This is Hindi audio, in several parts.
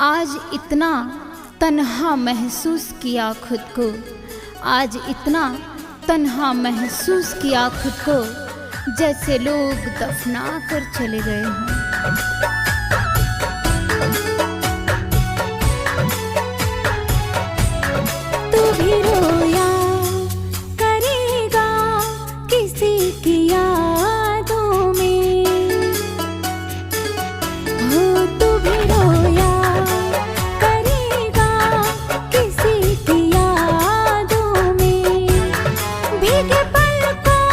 आज इतना तन्हा महसूस किया खुद को, आज इतना तन्हा महसूस किया खुद को, जैसे लोग दफना कर चले गए हों। तू भी रोया करेगा किसी की यादों में, हो तू भी रोया करेगा किसी की यादों में। भीगे पलकों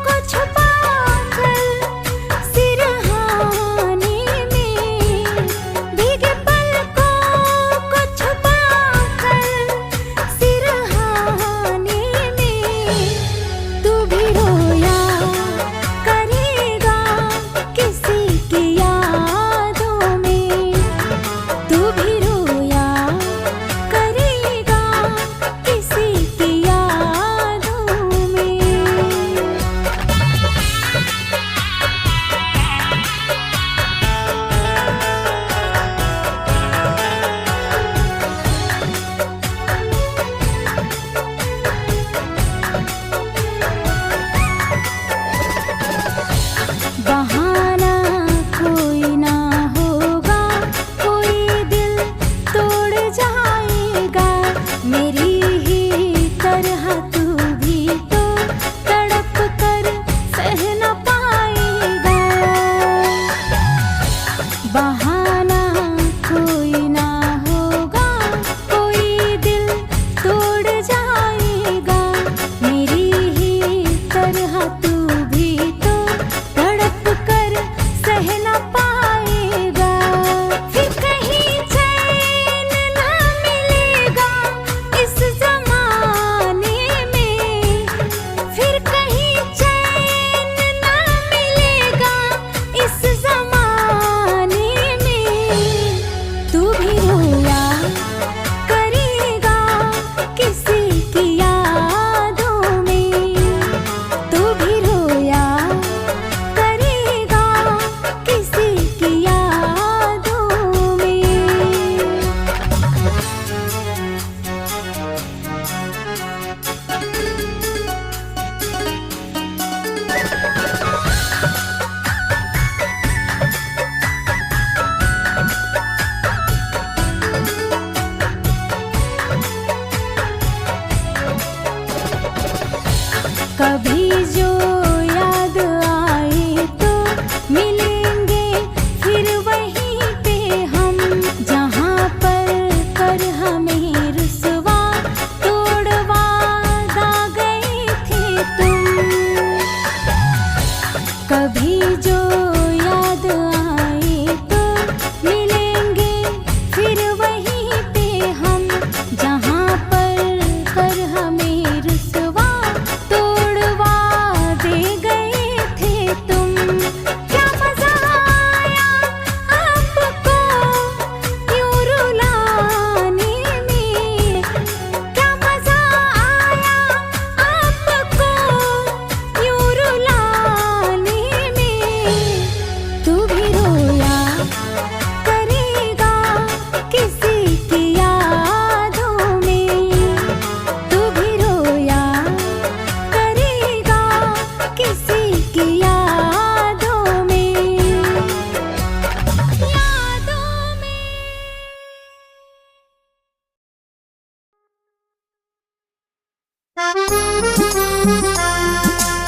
को छुपाकर सिरहाने में, भीगे पलकों को छुपाकर सिरहाने में। तू भी रोया करेगा किसी की यादों में, तू भी रोया करेगा किसी की यादों में। बहाना कोई ना होगा, कोई दिल तोड़ जाएगा। मेरी ही तरह तू भी तो तड़प कर सह न पाएगा। बहाना कोई ना होगा, कोई दिल तोड़ जाएगा। मेरी ही तरह तू भी तो तड़प कर सह न पाएगा। फिर कहीं चैन न मिलेगा इस जमाने में, फिर कहीं चैन न मिलेगा इस जमाने में। तू भी रोया करेगा किसी की यादों में, तू भी रोया करेगा किसी की यादों में। कभी जो याद आए तो मिलेंगे फिर वहीं पे हम, जहाँ पर कर हमें रुसवा तोड़वा दा गए थे तुम। कभी जो याद आए तो मिलेंगे फिर वहीं पे हम, जहाँ पर कर हमें रुसवा तोड़वा दे गए थे तुम। क्या मजा आया आपको यूं रुलाने में, क्या मजा आया आपको यूं रुलाने में। तू भी रोया करेगा किसी की यादों में, तू भी रोया करेगा किसी की यादों में, यादों में।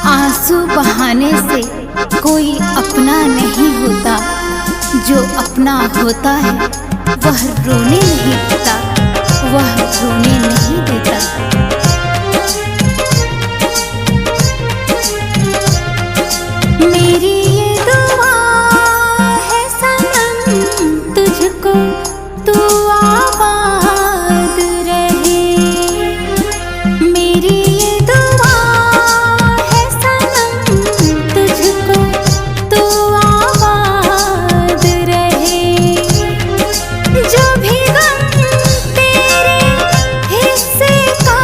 आंसू बहाने से कोई अपना नहीं होता, जो अपना होता है वह रोने नहीं देता, वह रोने नहीं देता। मेरी ये दुआ है सनम तुझको, तू आबाद रहे। मेरी ये दुआ है सनम तुझको, तू आबाद रहे। जो भी गम तेरे हिस्से का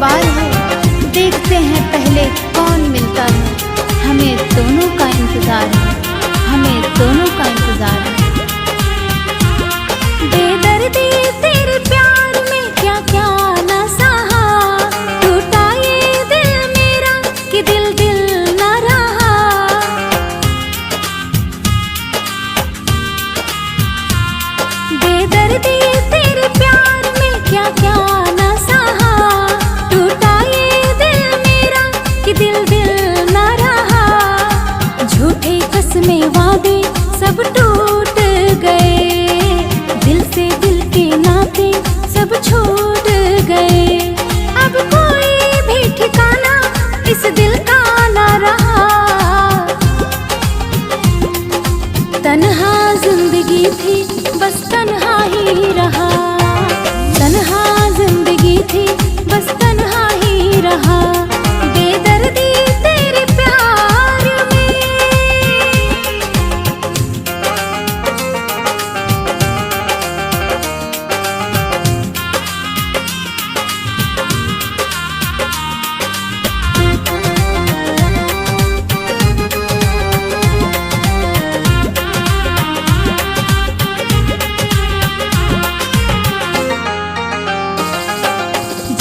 बार है, देखते हैं पहले कौन मिलता है। हमें दोनों का इंतजार है, हमें दोनों का इंतजार है। बेदर्दी तेरे प्यार में क्या क्या न सहा, टूटा ये दिल मेरा कि दिल दिल न रहा। बेदर्दी तेरे प्यार में क्या क्या न सहा, टूटा ये दिल मेरा कि दिल दिल न रहा। झूठे कसमें वादे सब टूट गए, दिल से दिल के नाते सब छूट गए। अब कोई भी ठिकाना इस दिल का ना रहा। तन्हा जिंदगी थी बस तन्हा ही रहा, तन्हा जिंदगी थी बस तन्हा ही रहा। बेदर्दी तेरे प्यार में।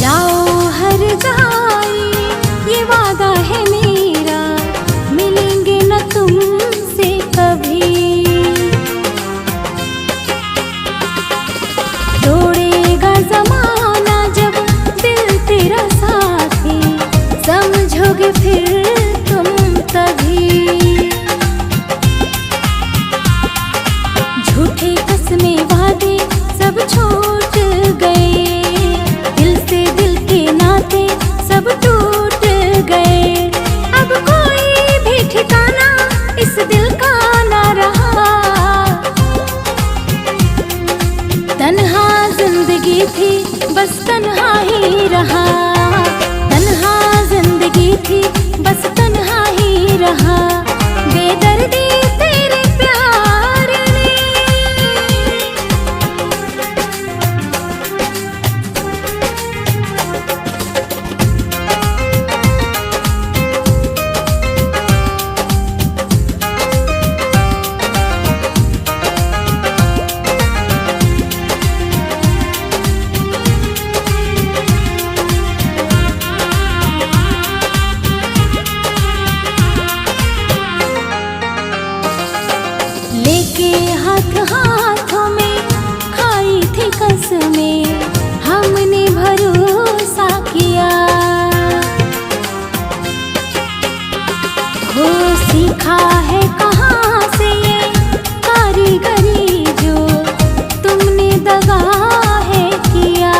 जाओ हर जाए ये वादा है मेरा, मिलेंगे न तुमसे कभी। तोड़ेगा जमाना जब दिल तेरा साथी, समझोगे फिर तुम तभी। झूठे कसमें वादे सब छूट गए, दिल से दिल के नाते सब टूट गए। अब कोई भी ठिकाना इस दिल का ना रहा। तन्हा जिंदगी थी बस तन्हा ही रहा, तन्हा जिंदगी थी बस तन्हा ही रहा। बेदर्दी तेरे प्यार ने। लेके हाथ हाथों में खाई थी कसमें, हमने भरोसा किया। हो सीखा है कहाँ से ये कारीगरी जो तुमने दगा है किया।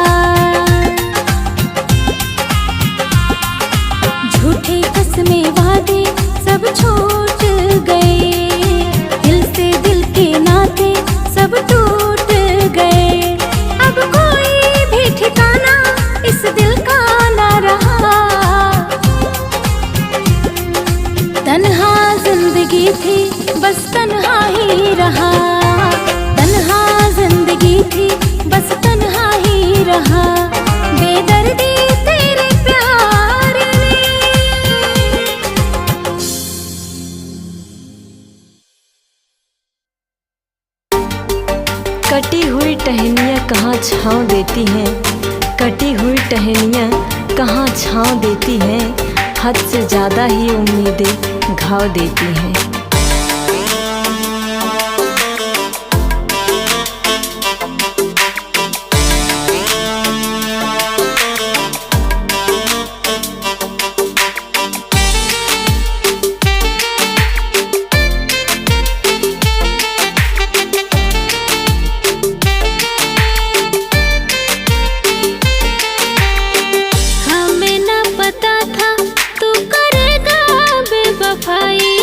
झूठे कसमें वादे सब छूट गए, दिल से दिल के नाते सब टूट गए। अब कोई भी ठिकाना इस दिल का ना रहा। तन्हा जिंदगी थी बस तन्हा ही रहा, तन्हा जिंदगी थी बस तन्हा ही रहा। बेदर्दी तेरे प्यार ने। कटी हुई टहनियाँ कहाँ छाँव देती हैं, कटी हुई टहनियाँ कहाँ छाँव देती हैं। हद से ज़्यादा ही उम्मीदें घाव देती हैं। हमें न पता था तू करेगा बेवफाई,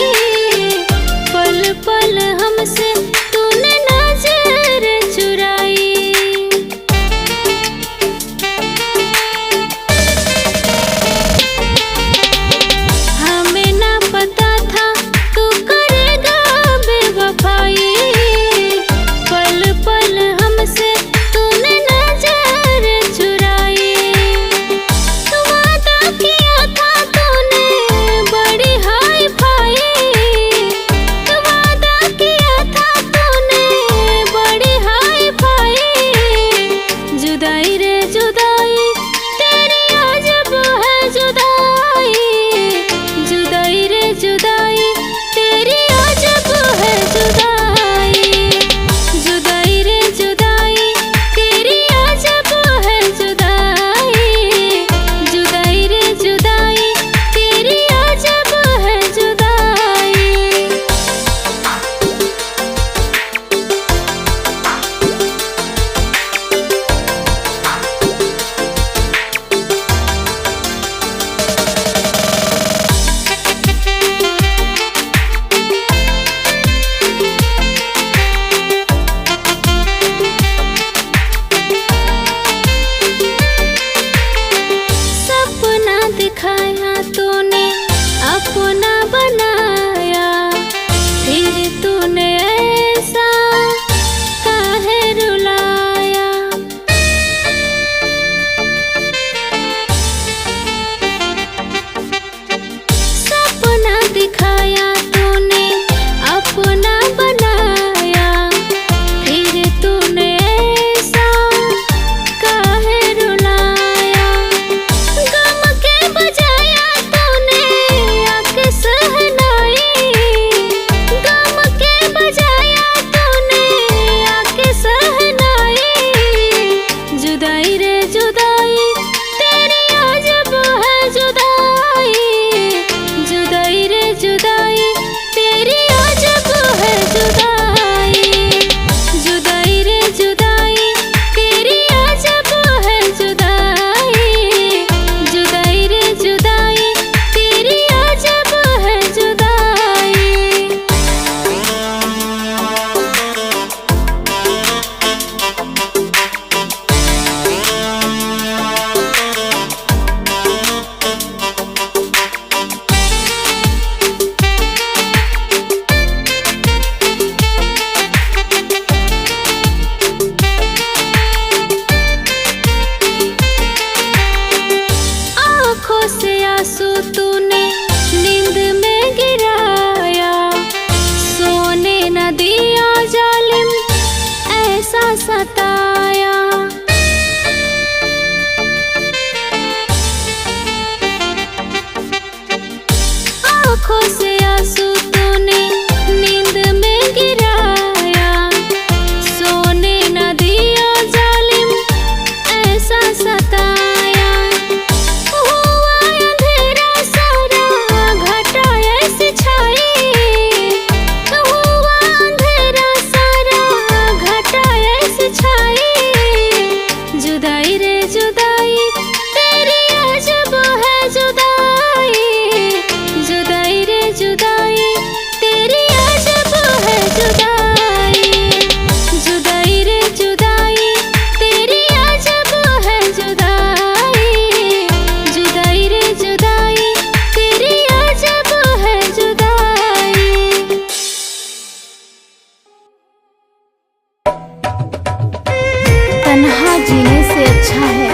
तन्हा जीने से अच्छा है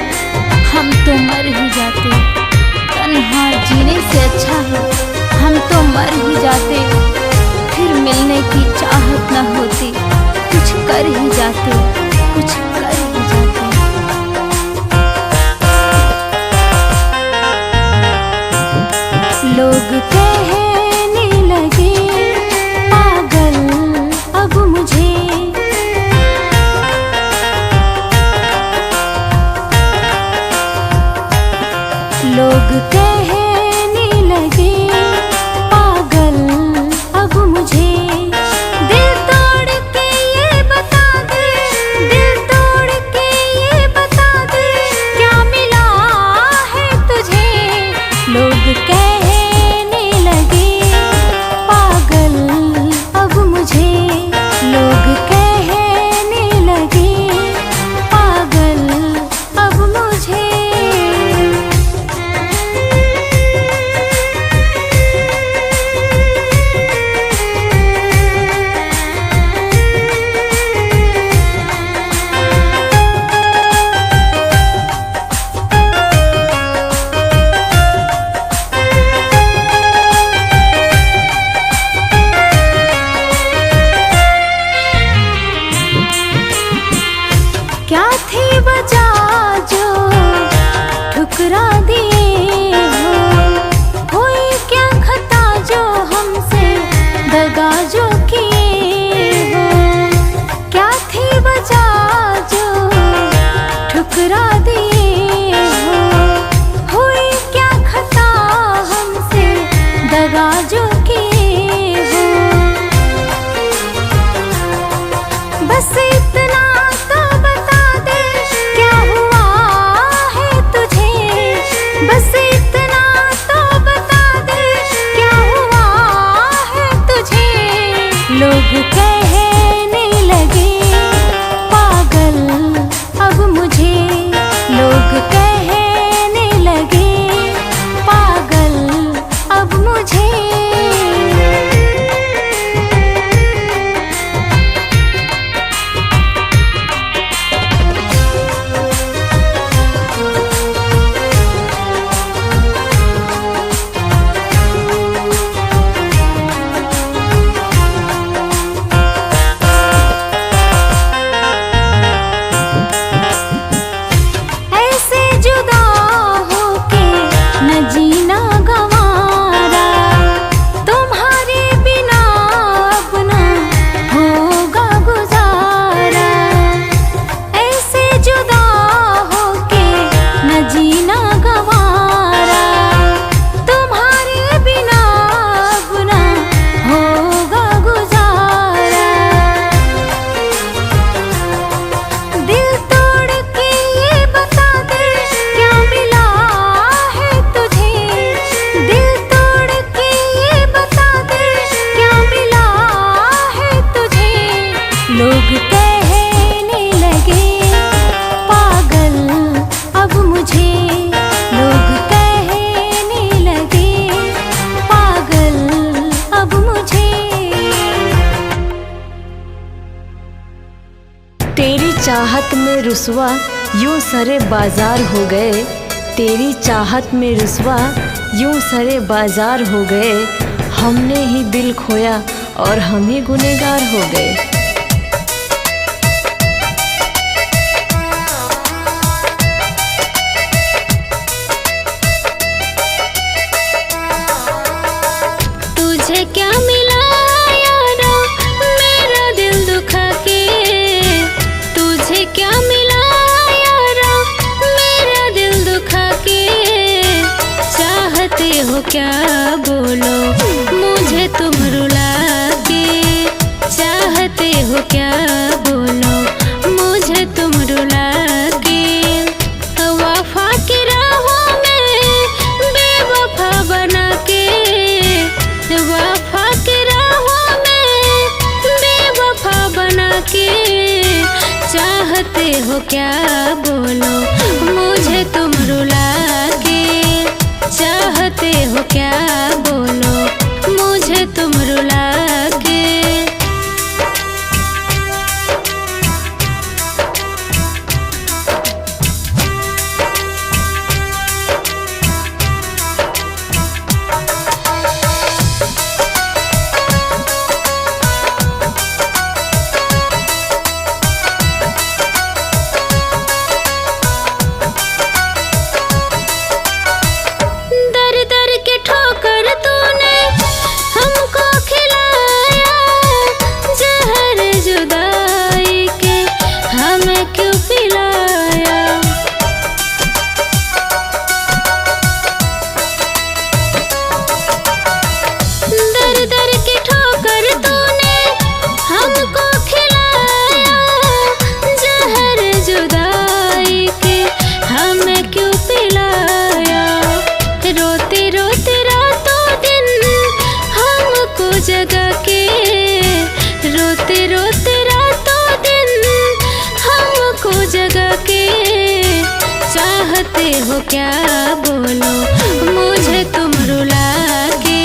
हम तो मर ही जाते। तन्हा जीने से अच्छा है हम तो मर ही जाते। फिर मिलने की चाहत न होती, कुछ कर ही जाते, कुछ कर ही जाते। लोग कहने लगे पागल अब मुझे, लोग कहने लगे पागल अब मुझे। दिल तोड़ के ये बता दे, दिल तोड़ के ये बता दे, क्या मिला है तुझे। लोग कहने लगे पागल अब मुझे, लोग कहने लगे पागल अब मुझे। क्या थी वजह जो ठुकरा दिए हो, कोई क्या खता जो हमसे दगा जो किए हो। क्या थी वजह जो ठुकरा दिए हो, कोई क्या खता हमसे दगा जो किए हो। बस इतना तो बता दे क्या हुआ है तुझे, बस इतना तो बता दे क्या हुआ है तुझे। लोग कहने लगे पागल अब मुझे, लोग कहने लगे पागल अब मुझे। ऐसे जुदा होके न जीना गंवारा, तुम्हारे बिना अपना होगा गुजारा। ऐसे जुदा होके न जीना गंवारा, तुम्हारे बिना अपना होगा गुजारा। दिल तोड़ के ये बता दे क्या मिला है तुझे, दिल तोड़ के ये बता दे क्या मिला है तुझे। लोग कहने लगे पागल अब मुझे, लोग कहने लगे पागल अब मुझे। तेरी चाहत में रुसवा यूं सरे बाजार हो गए, तेरी चाहत में रुसवा यूं सरे बाजार हो गए। हमने ही दिल खोया और हम ही गुनहगार हो गए। तुझे क्या मिला यारा मेरा दिल दुखा के, तुझे क्या मिला यारा मेरा दिल दुखा के। चाहते हो क्या बोलो मुझे तुम रुला के, चाहते हो क्या बोलो मुझे तुम रुला के। वफा की राहों में बेवफा बना के, वफा की राहों में बेवफा बना के। चाहते हो क्या बोलो मुझे तुम रुला के, चाहते हो क्या बोलो मुझे तुम रुला के। हो क्या बोलो मुझे तुम रुला के,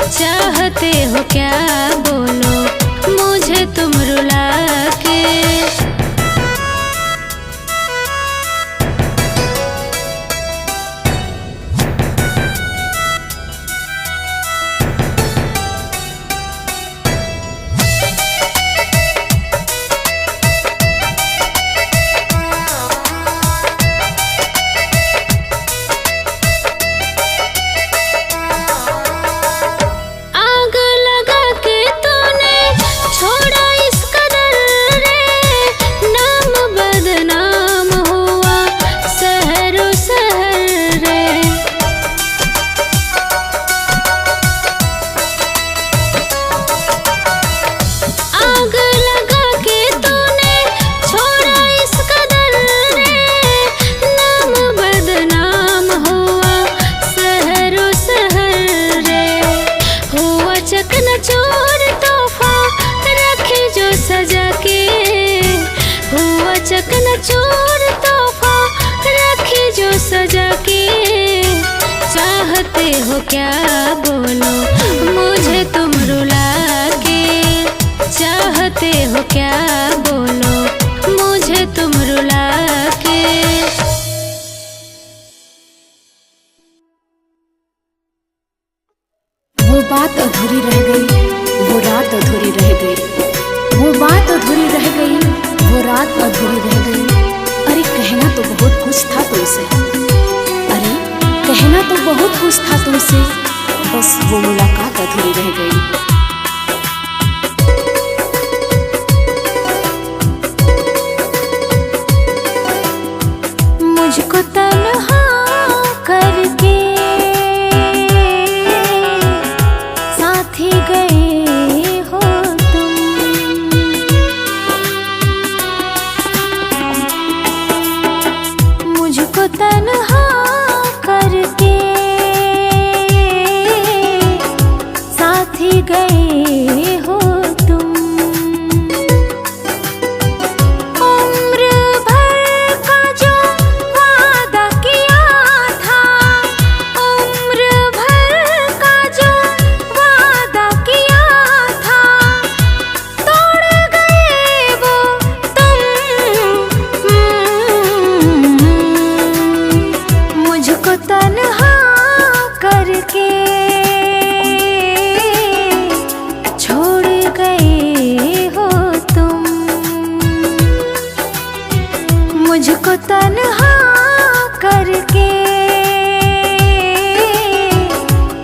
चाहते हो क्या बोलो मुझे तुम रुला के। चकनाचूर तोहफा रखी जो सजा के, चाहते हो क्या बोलो मुझे तुम रुला के, चाहते हो क्या बोलो मुझे तुम रुला के। वो बात अधूरी रह गई, वो रात अधूरी रह गई, वो बात अधूरी रह गई, वो रात अधूरी रह गई। अरे कहना तो बहुत कुछ था तुमसे, अरे कहना तो बहुत कुछ था तुमसे, बस वो मुलाकात अधूरी रह गई। मुझको तन्हा करके साथी गए हो तुम, मुझको तन्हा करके साथी गए हो तुम। उम्र भर का जो वादा किया था, उम्र भर का जो वादा किया था, तोड़ गए वो तुम। मुझको तन्हा करके छोड़ गए हो तुम, मुझको तन्हा करके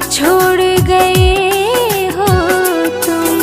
छोड़ गए हो तुम।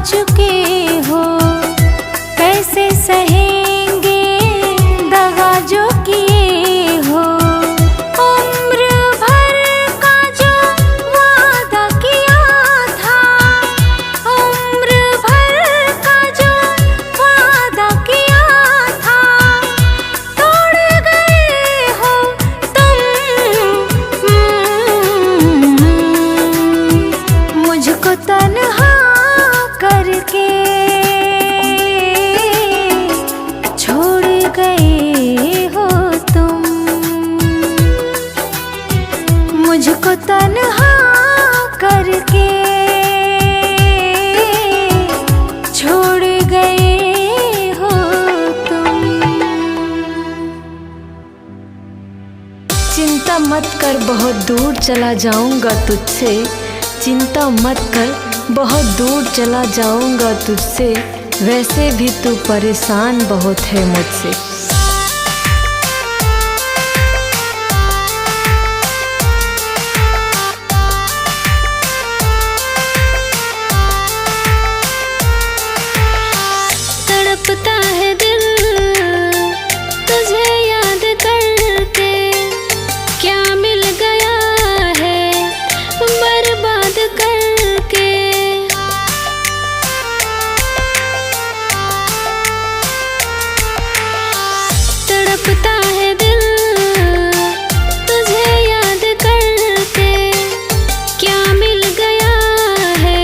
चुके हो, कैसे सहेंगे दगा जो किए हो। उम्र भर का जो वादा किया था, उम्र भर का जो वादा किया था, तोड़ गए हो तुम। मुझको तन्हा करके छोड़ गए हो तुम। मुझको तन्हा करके छोड़ गए हो तुम। चिंता मत कर, बहुत दूर चला जाऊंगा तुझसे। चिंता मत कर, बहुत दूर चला जाऊंगा तुझसे। वैसे भी तू परेशान बहुत है मुझसे। तड़पता है दिल तुझे याद करके, क्या मिल गया है बर्बाद करके। तड़पता है दिल तुझे याद करके, क्या मिल गया है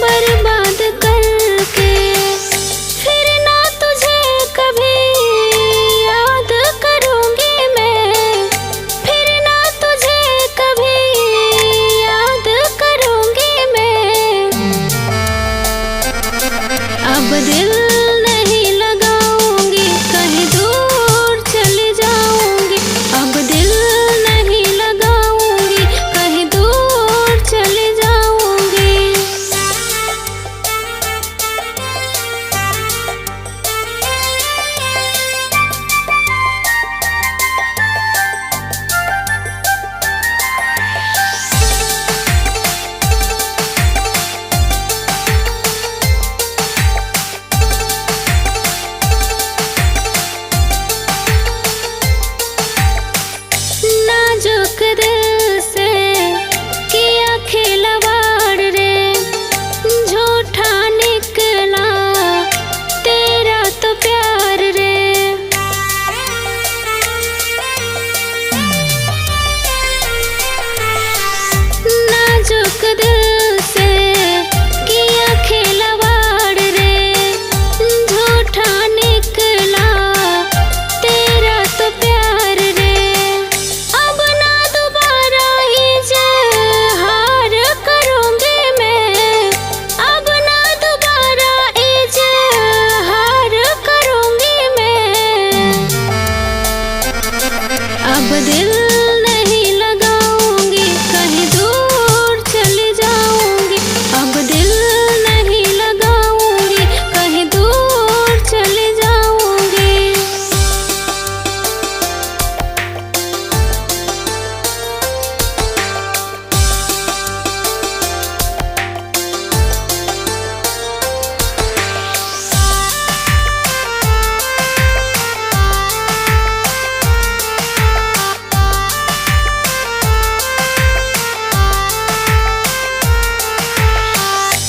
बर्बाद करके। फिर ना तुझे कभी याद करूंगी मैं, फिर ना तुझे कभी याद करूंगी मैं। अब दिल नहीं लगाऊंगी, कहीं दूर चली जाऊंगी। अब दिल नहीं लगाऊंगी, कहीं दूर चली जाऊंगी। नाजुक दिल से किया खिलवाड़ रे, झूठा निकला तेरा तो प्यार रे। नाजुक दिल से किया खिलवाड़ रे, झूठा निकला तेरा तो प्यार रे। अब ना दोबारा इजहार करूंगी मैं, अब ना दोबारा इजहार करूंगी मैं। अब दिल नहीं लगाऊंगी, कहीं दूर चली जाऊंगी। अब दिल नहीं लगाऊंगी, कहीं दूर चली जाऊंगी।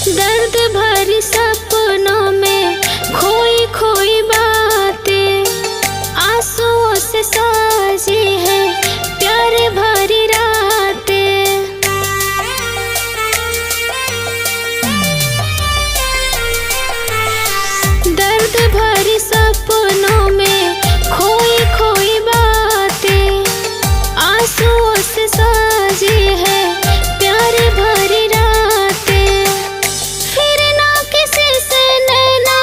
दर्द भरी सपनों में खोई खोई बातें, आंसुओं से साजी है प्यार भरी रातें। दर्द भरी सपनों में खोई खोई बातें, आंसुओं से साजी है प्यार भरी रातें। फिर ना किसी से नैना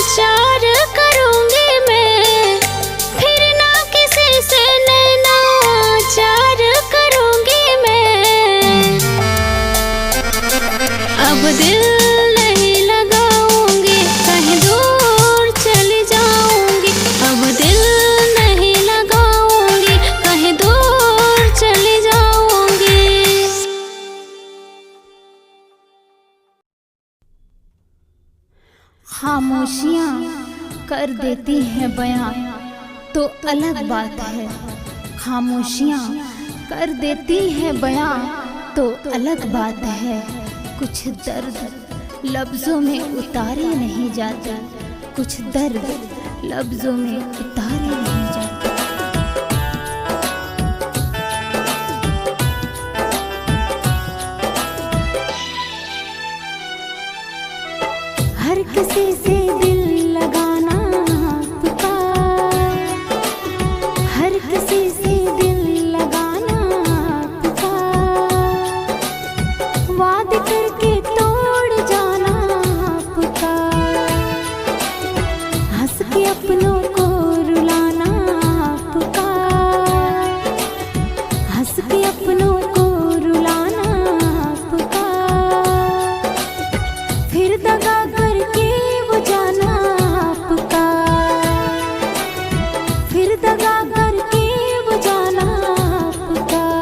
चार करूंगी मैं, फिर ना किसी से नैना चार करूंगी मैं। अब दिल नहीं लगाऊंगी, कहीं दूर चली जाऊंगी। अब दिल नहीं लगाऊंगी, कहीं दूर चली जाऊंगी। खामोशियाँ कर देती हैं बयां तो अलग बात है। खामोशियाँ कर देती हैं बयां तो अलग बात है। कुछ दर्द लफ्ज़ों में उतारे नहीं जाते, कुछ दर्द लफ्ज़ों में उतारे नहीं जाते। हर किसी से दिल लगाना पुकार, हर किसी से दिल लगाना पुकार, वादे करके तोड़ जाना पुकार, हंस के अपनों को रुलाना पुकार, हंस के अपनों को रुलाना पुकार, फिर दगा करके वो जाना पुकार, फिर दगा करके वो जाना पुकार।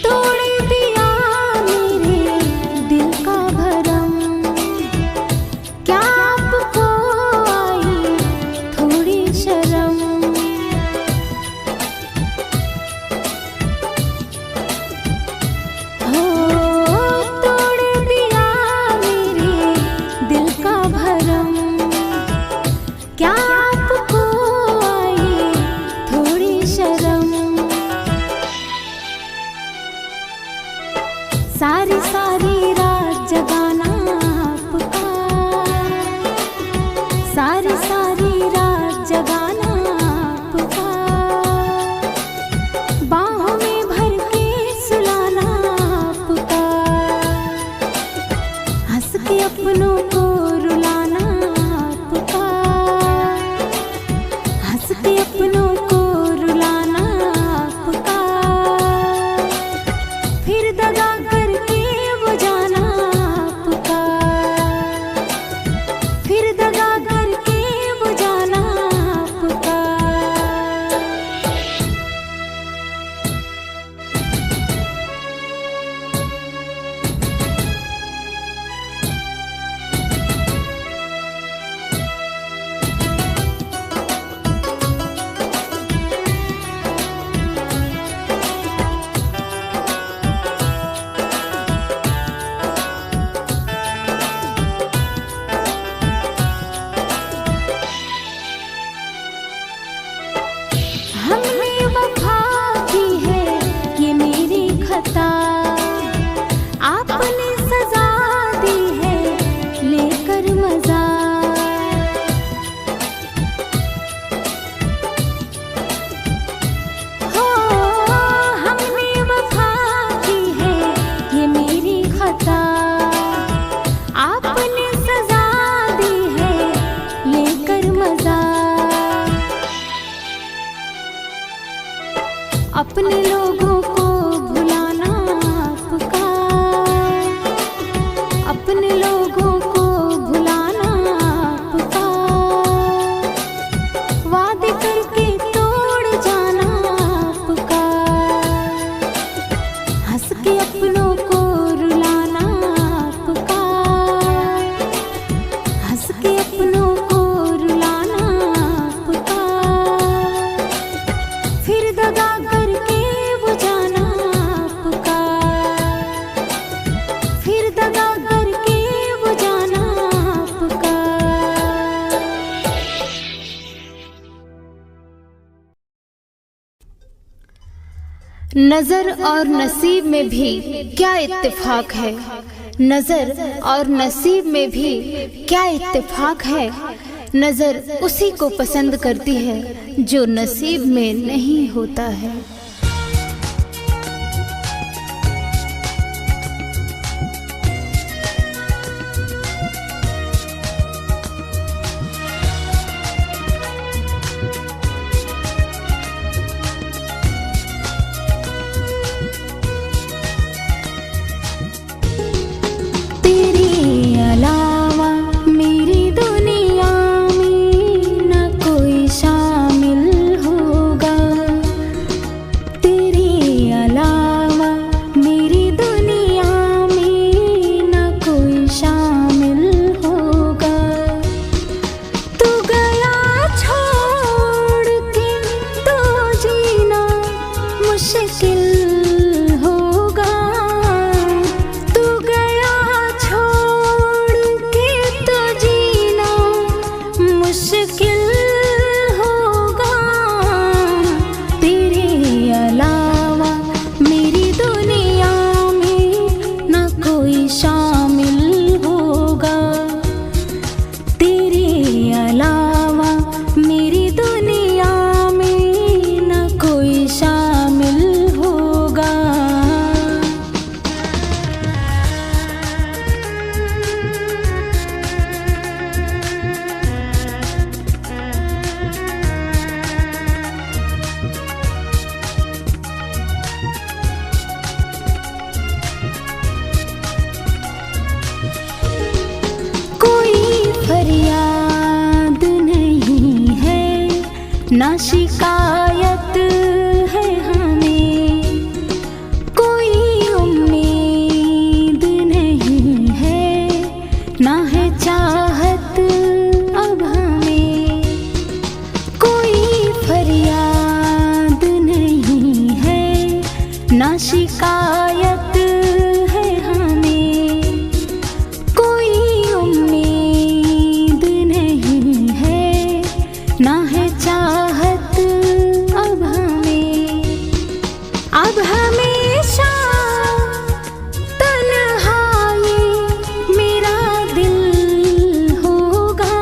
तोड़ दिया मेरे दिल का भरम, क्या आपको आई थोड़ी शर्म? हो तोड़ दिया मेरे दिल का भरम, क्या आपको आई थोड़ी शर्म? सारी सारी रात जगाना पुकार, सारी सारी रात जगाना पुकार, बाहों में भर के सुलाना पुकार, हंस के अपनों को रुलाना पुकार, हंस के अपनों को रुलाना पुकार, फिर दगा करके वो जाना पुकार, फिर दगा करके वो जाना पुकार। हमने वफा की है ये मेरी खता, आपने सजा दी है लेकर मजा, हो हमने वफा की है ये मेरी खता, आपने सजा दी है लेकर मजा, अपने लोगों को भुलाना पुकार, अपने लोगों को भुलाना पुकार, वादे करके तोड़ जाना पुकार, हंस के अपनों को रुलाना पुकार, हंस के अपनों को रुलाना पुकार, फिर दगा करके वो जाना पुकार, फिर दगा करके वो जाना पुकार। नज़र और नसीब में भी क्या इत्तेफाक है, नज़र और नसीब में भी क्या इत्तेफाक है। नज़र उसी को पसंद करती है जो नसीब में नहीं होता है। ना शिकायत है हमें, कोई उम्मीद नहीं है, ना है चाहत अब हमें, कोई फरियाद नहीं है, ना शिकायत है हमें, कोई उम्मीद नहीं है, ना है चाहत अब हमें। अब हमेशा तन्हाई मेरा दिल होगा,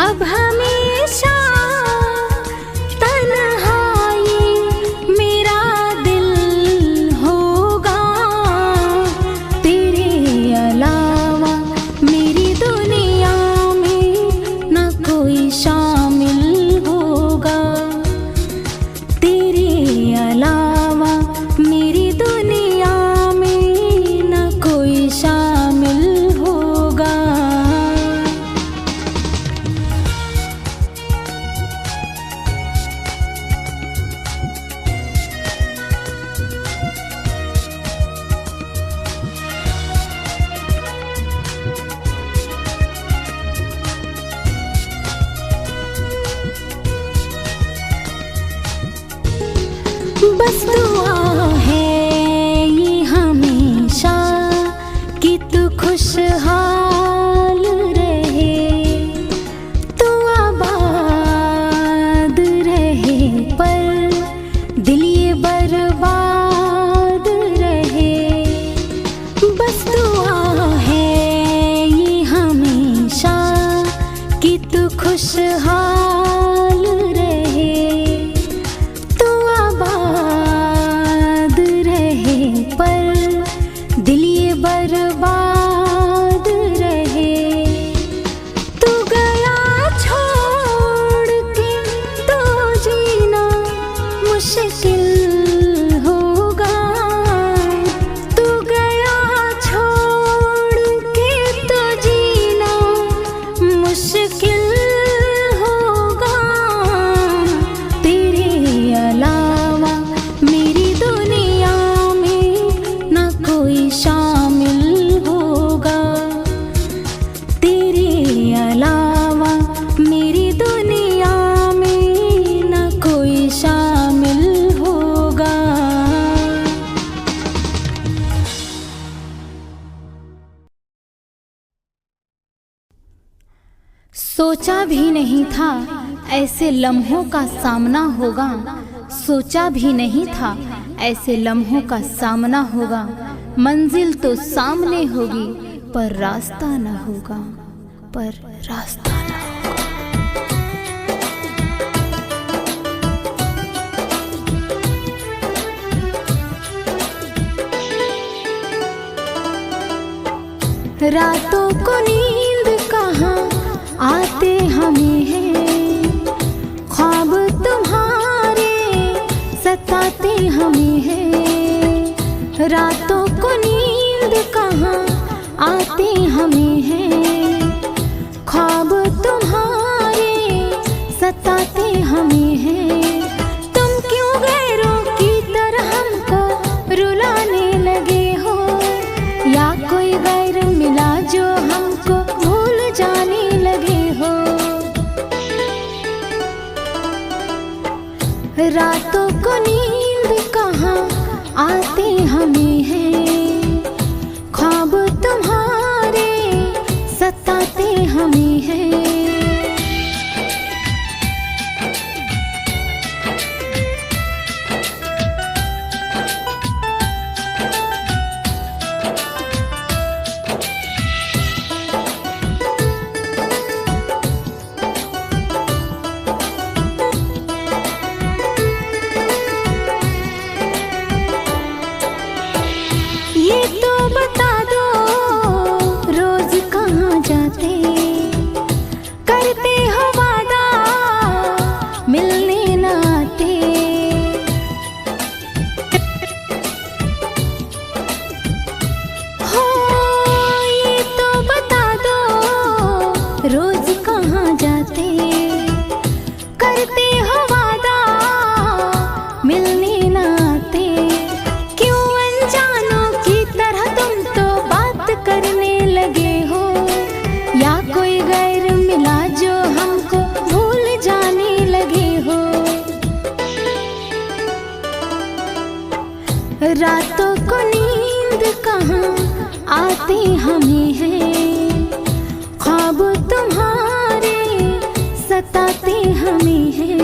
अब हमेशा तन्हाई मेरा दिल होगा, तेरे अलावा मेरी दुनिया में ना कोई शामिल होगा, तेरे अलावा मेरी दुनिया में ना कोई शामिल होगा। बस दुआ है ये हमेशा कि तू खुशहाल रहे, तू आबाद रहे, पर दिल ये बर्बाद रहे। बस दुआ है ये हमेशा कि तू खुशहाल रहे, तू आबाद रहे, पर दिल ये बर्बाद रहे। तू गया छोड़ के तो जीना मुश्किल होगा, तू गया छोड़ के तो जीना मुश्किल होगा, तेरे अलावा मेरी दुनिया में ना कोई शामिल होगा, तेरे अलावा मेरी दुनिया में ना कोई शामिल होगा। सोचा भी नहीं था ऐसे लम्हों का सामना होगा, सोचा भी नहीं था ऐसे लम्हों का सामना होगा। मंजिल तो सामने होगी पर रास्ता न होगा, पर रास्ता न होगा। रातों को नींद कहाँ आते हमें हैं, ख्वाब तुम्हारे सताते हमें हैं। रातों को नींद कहाँ आते हमें हैं, ख्वाब तुम्हारे सताते हमें हैं। तुम क्यों गैरों की तरह हमको रुलाने लगे हो, या कोई गैर मिला जो हमको भूल जाने लगे हो। रातों को नींद कहाँ आते हमें हैं, ख्वाब तुम्हारे सताते हमें हैं। ये तो बता दो रोज कहाँ जाते, रातों को नींद कहाँ आते हमें हैं, ख्वाब तुम्हारे सताते हमें हैं।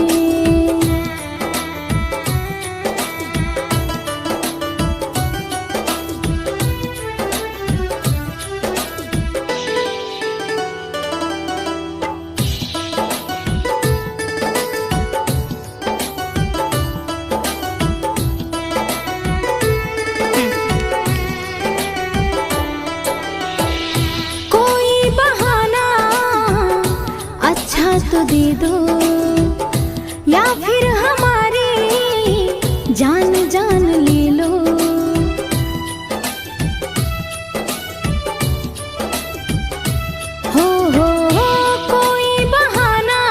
तो दे दो या फिर हमारी जान जान ले लो। हो कोई बहाना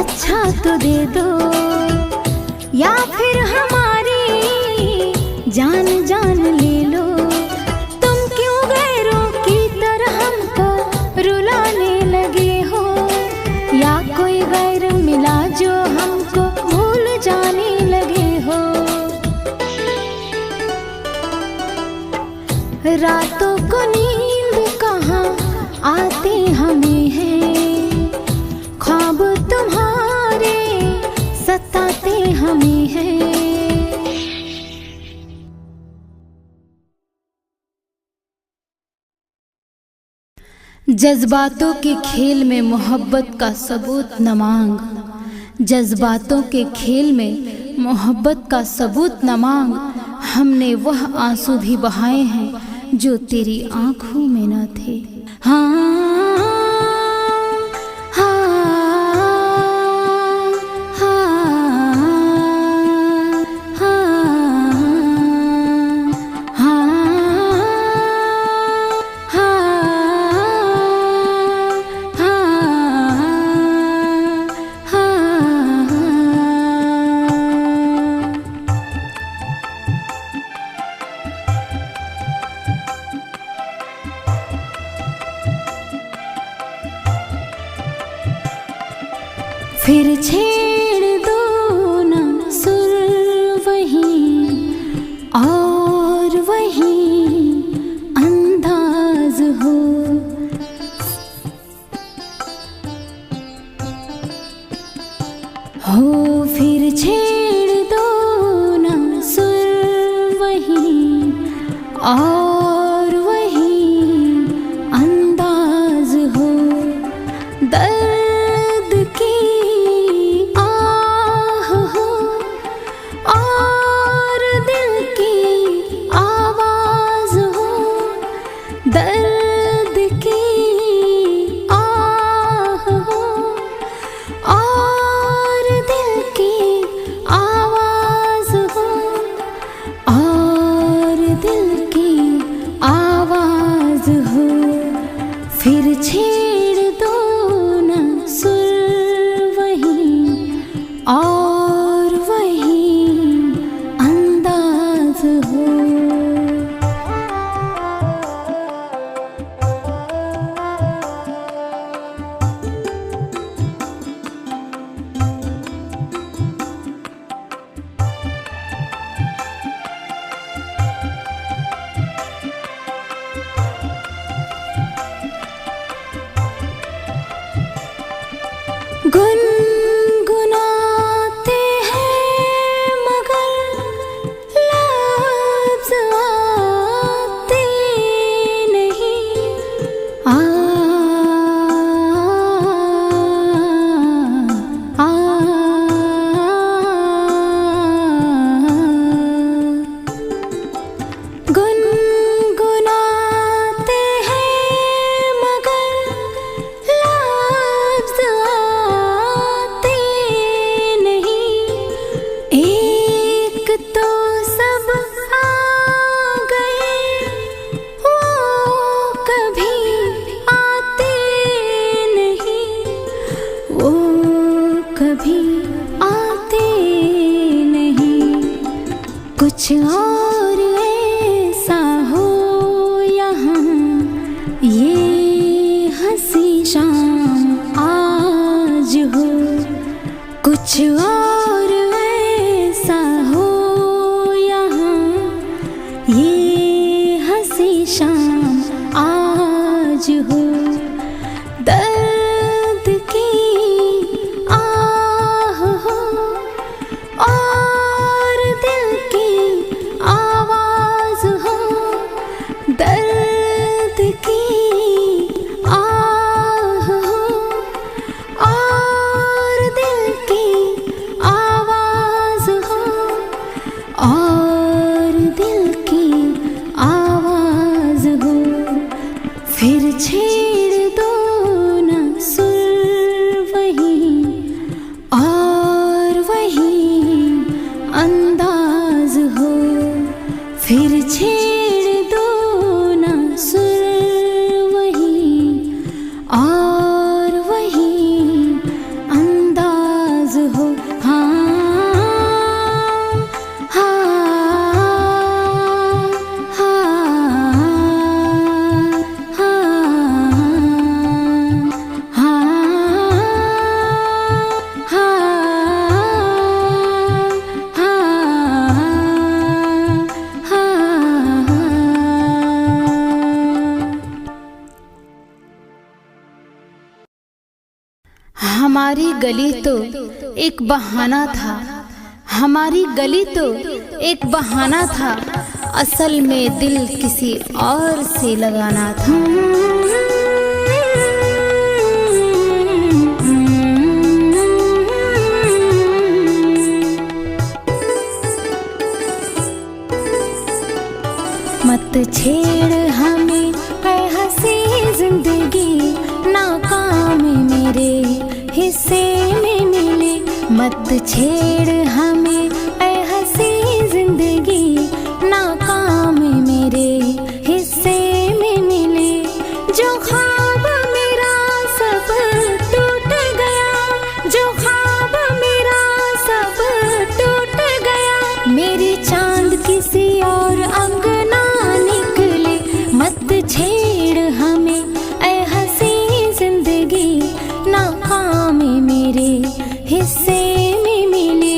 अच्छा तो दे दो या फिर हमारी जान जान ले लो। तुम क्यों गैरों की तरह हमको रुलाने लगे हो, या कोई गैर मिला जो हमको भूल जाने लगे हो। रातों को नींद कहाँ आते हमें हैं, ख्वाब तुम्हारे सताते हमें हैं। जज्बातों के खेल में मोहब्बत का सबूत न मांग, जज्बातों के खेल में मोहब्बत का सबूत न मांग। हमने वह आंसू भी बहाए हैं जो तेरी आंखों में न थे। फिर छेड़ दो ना सुर वहीं और वहीं अंदाज हो फिर छेड़ दो ना सुर वहीं और वहीं अंदाज हो। दर्द की दर्द की आह हो और दिल की आवाज हो, और दिल की आवाज हो। फिर छेड़ दो ना सुर वहीं और वहीं अंदाज हो। गुनगुनाते हैं मगर लफ्ज़ आते नहीं। गुनगुनाते हैं मगर लफ्ज़ आते नहीं। एक तो सब आ गए वो कभी आते नहीं, वो कभी आते नहीं। कुछ और ऐसा हो यहाँ ये हंसी शाम आज हो। कुछ और ऐसा हो यहाँ हमारी गली तो एक बहाना था, हमारी गली तो एक बहाना था, असल में दिल किसी और से लगाना था। मत छेड़ हमें ऐ हंसी जिंदगी, नाकाम मेरे हिस्से में मिले। मत छेड़ हमें ऐ हंसी जिंदगी, नाकाम मेरे हिस्से में मिले। जो ख्वाब मेरा सब टूट गया, जो ख्वाब मेरा सब टूट गया। मेरी चांद किसी और अंगना निकले। मत छेड़ हमें ऐ हंसी जिंदगी, नाकाम मेरे हिस्से में मिले।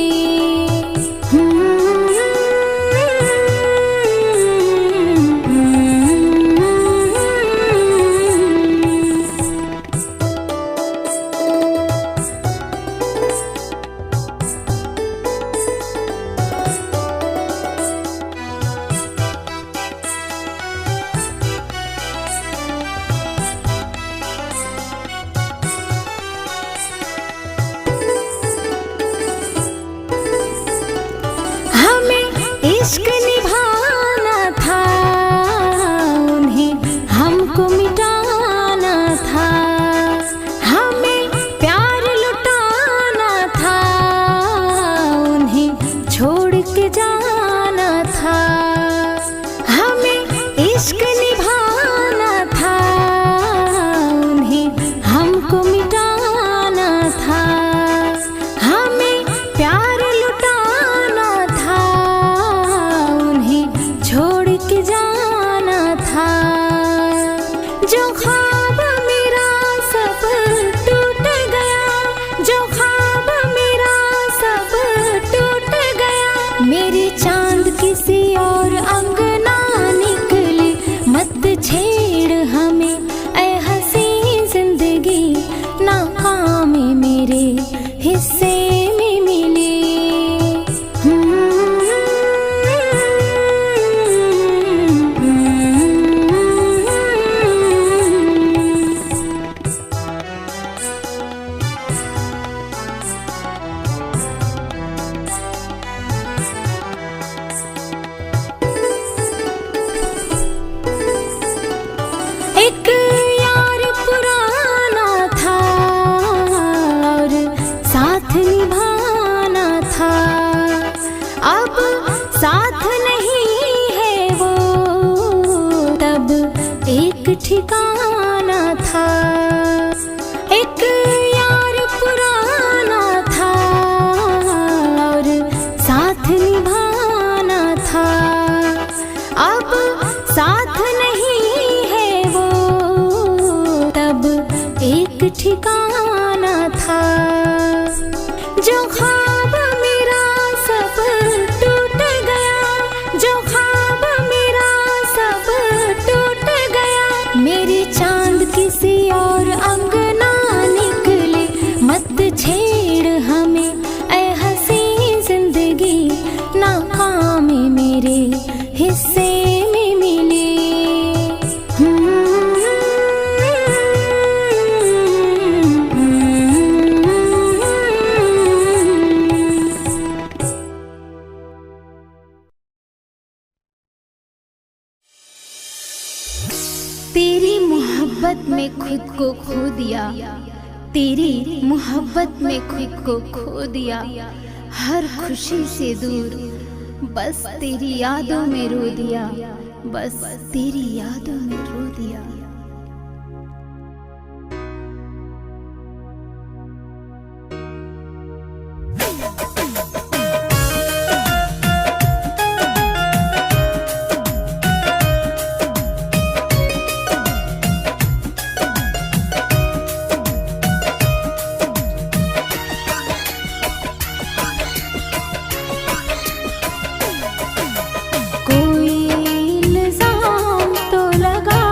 इश्क निभाना था, उन्हें हमको मिटाना था। हमें प्यार लुटाना था, उन्हें छोड़ के जाना था। हमें इश्क निभाना था, उन्हें हमको मिटाना था। हमें प्यार लुटाना था, छोड़ के जाना था। जो ख्वाब मेरा सब टूट गया, जो ख्वाब मेरा सब टूट गया। मेरी चांद किसी और अंगना निकले। मत छेड़ हमें ऐ हंसी जिंदगी, नाकाम मेरे हिस्से में मिले। एक यार पुराना था और साथ निभाना था। अब साथ नहीं है वो, तब एक ठिकाना था। एक यार पुराना था और साथ निभाना था। अब साथ नहीं है वो, तब एक ठिकाना था। जो ख्वाब मेरा सब टूट गया, जो ख्वाब मेरा सब टूट गया। मेरी चांद किसी और अंगना निकले। मत छेड़ हमें ऐ हंसी जिंदगी, नाकाम मेरे हिस्से में मिले। तेरी मोहब्बत में खुद को खो दिया, तेरी मोहब्बत में खुद को खो दिया। हर खुशी से दूर, बस तेरी यादों में रो दिया, बस तेरी यादों में रो दिया। कोई इल्जाम तो लगा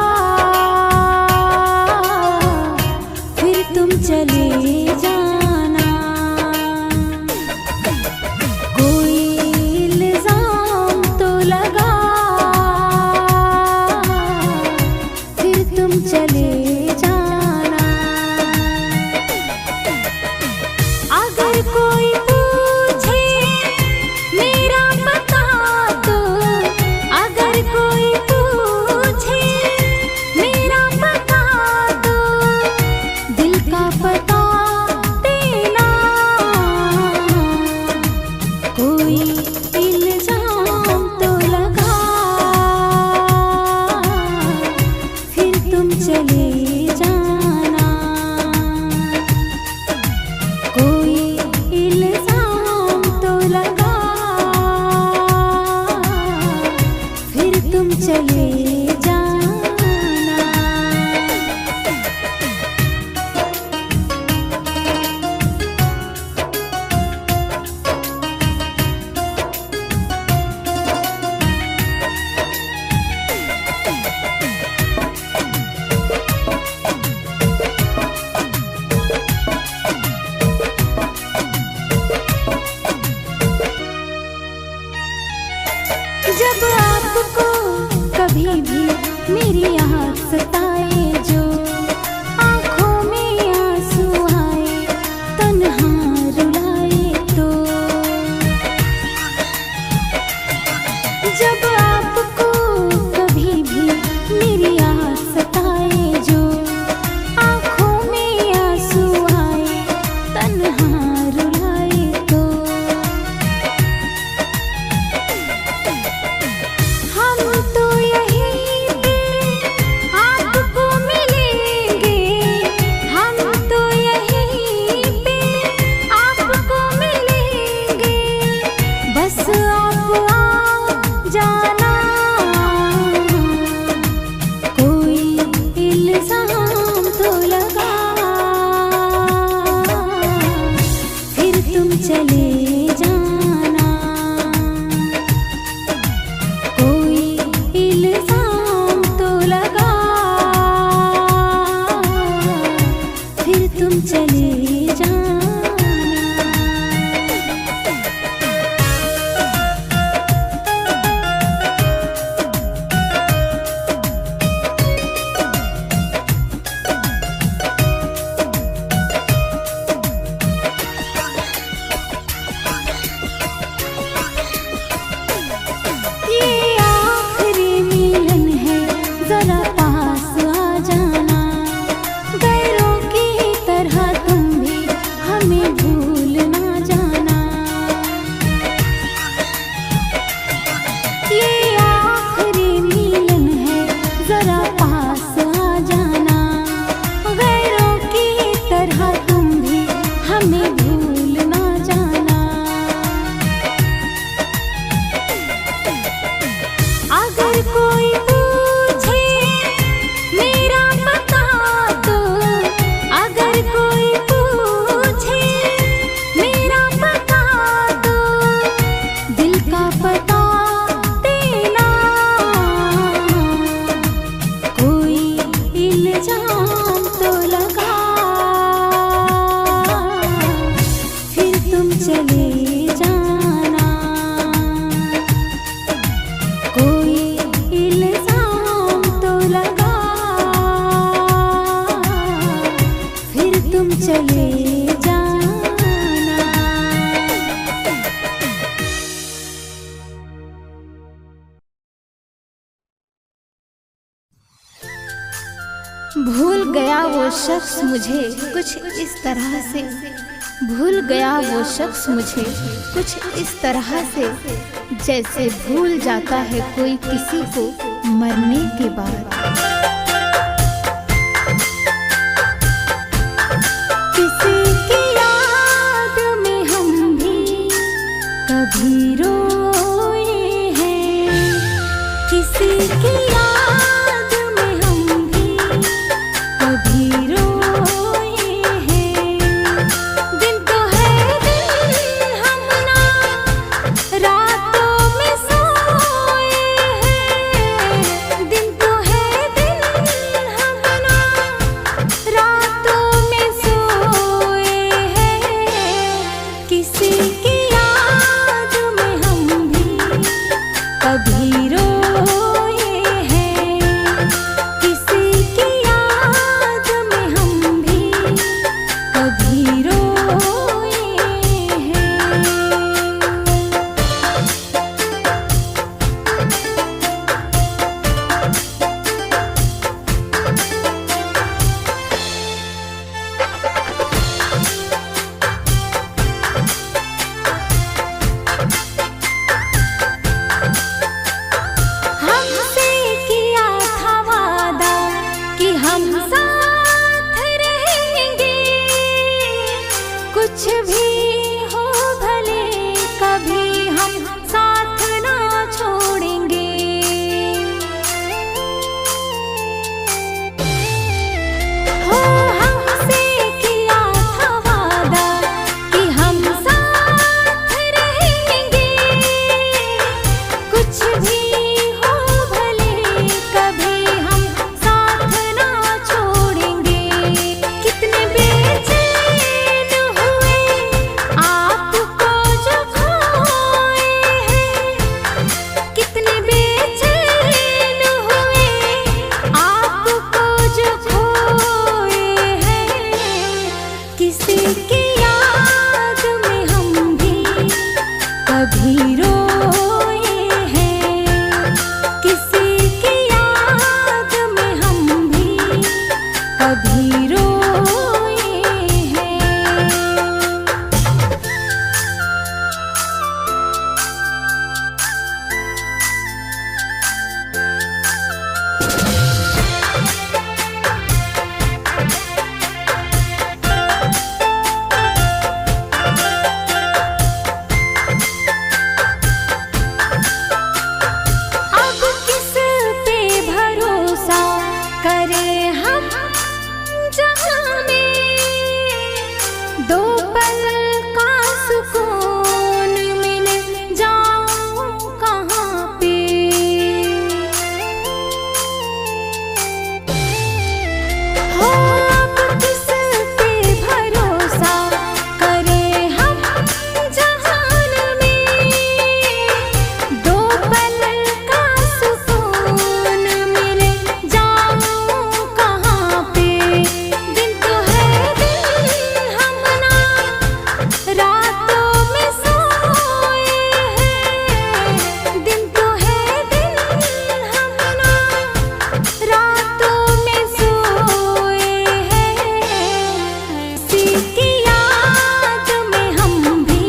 वो शख्स मुझे कुछ इस तरह से, भूल गया वो शख्स मुझे कुछ इस तरह से, जैसे भूल जाता है कोई किसी को मरने के बाद। किसी की याद में हम भी कभी रोए हैं, किसी की याद में हम भी कभी रोए हैं। दिन तो है दिन हम ना रातों में सोए हैं, दिन तो है दिन हम ना रातों में सोए हैं। किसी की याद में हम भी कभी रोए हैं, किसी की याद में हम भी कभी रोए हैं। हमसे किया था वादा कि हम साथ रहेंगे, कुछ भी हो भले कभी हम साथ ना छोड़ेंगे। हो हमसे किया था वादा कि हम साथ रहेंगे, कुछ भी हो भले कभी हम साथ ना छोड़ेंगे। कितने बेचैन हुए आपको जो खोए हैं, कितने बेचैन हुए आपको जो खोए हैं। किसी की याद में हम भी कभी रोए हैं, किसी की याद में हम भी कभी रोए हैं। अब किस पे भरोसा करें हम जहाँ में, दो पल का सुकून मिल जाऊं कहाँ पे। हो अब किस पे भरोसा करें हम जहान में, दो पल का सुकून मिल जाऊं कहाँ पे। दिन तो है दिन हम ना रातों में सोए हैं, दिन तो है दिन हम ना रातों में सोए हैं। किसी की याद में हम भी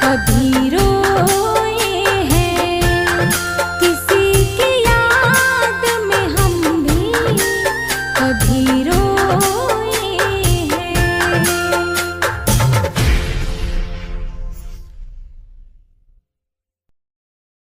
कभी रोए हैं, किसी की याद में हम भी कभी रोए